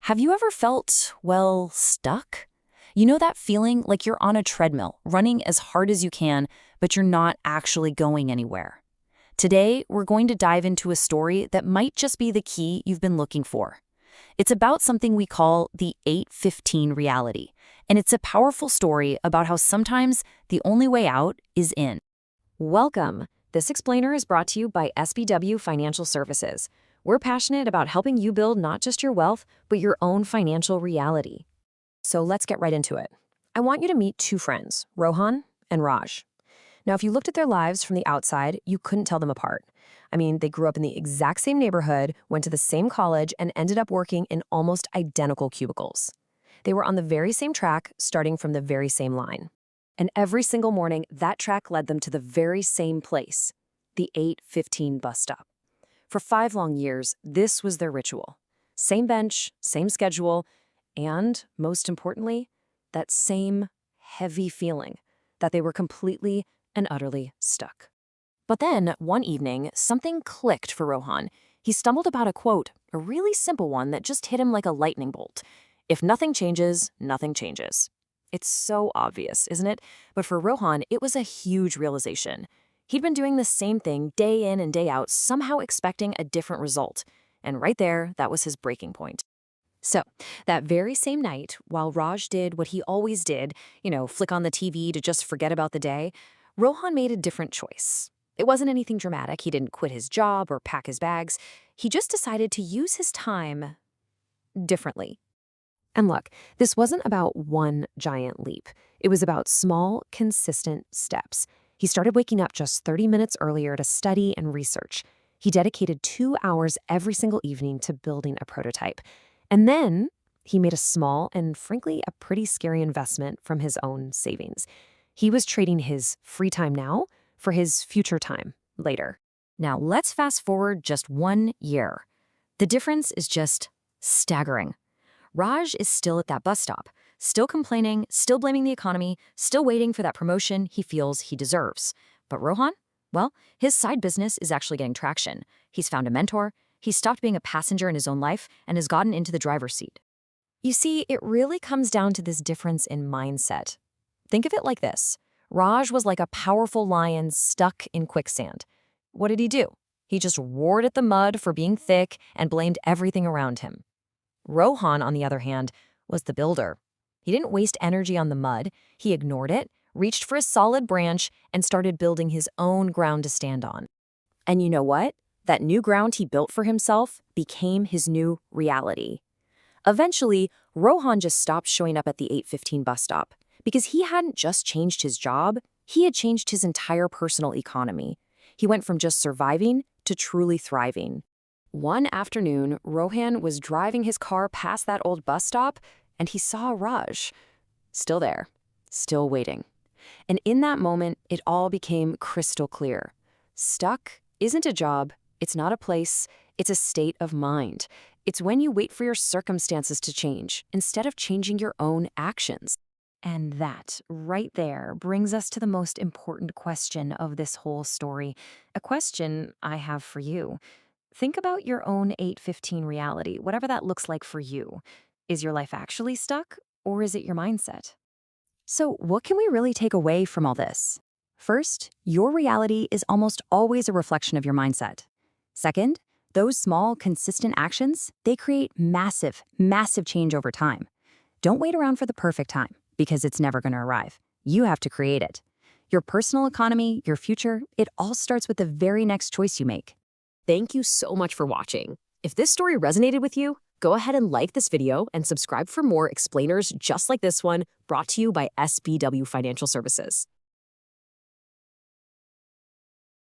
Have you ever felt, well, stuck? You know that feeling like you're on a treadmill, running as hard as you can, but you're not actually going anywhere. Today, we're going to dive into a story that might just be the key you've been looking for. It's about something we call the 815 reality, and it's a powerful story about how sometimes the only way out is in. Welcome. This explainer is brought to you by SBW Financial Services. We're passionate about helping you build not just your wealth, but your own financial reality. So let's get right into it. I want you to meet two friends, Rohan and Raj. Now, if you looked at their lives from the outside, you couldn't tell them apart. I mean, they grew up in the exact same neighborhood, went to the same college, and ended up working in almost identical cubicles. They were on the very same track, starting from the very same line. And every single morning, that track led them to the very same place, the 815 bus stop. For 5 long years, this was their ritual. Same bench, same schedule, and, most importantly, that same heavy feeling that they were completely and utterly stuck. But then, one evening, something clicked for Rohan. He stumbled about a quote, a really simple one that just hit him like a lightning bolt. If nothing changes, nothing changes. It's so obvious, isn't it? But for Rohan, it was a huge realization. He'd been doing the same thing day in and day out, somehow expecting a different result. And right there, that was his breaking point. So, that very same night, while Raj did what he always did, flick on the TV to just forget about the day, Rohan made a different choice. It wasn't anything dramatic. He didn't quit his job or pack his bags. He just decided to use his time differently. And look, this wasn't about one giant leap. It was about small, consistent steps. He started waking up just 30 minutes earlier to study and research. He dedicated 2 hours every single evening to building a prototype. And then he made a small and, frankly, a pretty scary investment from his own savings. He was trading his free time now for his future time later. Now, let's fast forward just 1 year. The difference is just staggering. Raj is still at that bus stop, still complaining, still blaming the economy, still waiting for that promotion he feels he deserves. But Rohan? Well, his side business is actually getting traction. He's found a mentor, he's stopped being a passenger in his own life, and has gotten into the driver's seat. You see, it really comes down to this difference in mindset. Think of it like this. Raj was like a powerful lion stuck in quicksand. What did he do? He just roared at the mud for being thick and blamed everything around him. Rohan, on the other hand, was the builder. He didn't waste energy on the mud. He ignored it, reached for a solid branch, and started building his own ground to stand on. And you know what? That new ground he built for himself became his new reality. Eventually, Rohan just stopped showing up at the 815 bus stop because he hadn't just changed his job, he had changed his entire personal economy. He went from just surviving to truly thriving. One afternoon, Rohan was driving his car past that old bus stop, and he saw Raj. Still there, still waiting. And in that moment, it all became crystal clear. Stuck isn't a job, it's not a place, it's a state of mind. It's when you wait for your circumstances to change, instead of changing your own actions. And that, right there, brings us to the most important question of this whole story. A question I have for you. Think about your own 815 reality, whatever that looks like for you. Is your life actually stuck, or is it your mindset? So what can we really take away from all this? First, your reality is almost always a reflection of your mindset. Second, those small, consistent actions, they create massive, massive change over time. Don't wait around for the perfect time, because it's never going to arrive. You have to create it. Your personal economy, your future, it all starts with the very next choice you make. Thank you so much for watching. If this story resonated with you, go ahead and like this video and subscribe for more explainers just like this one brought to you by SBW Financial Services.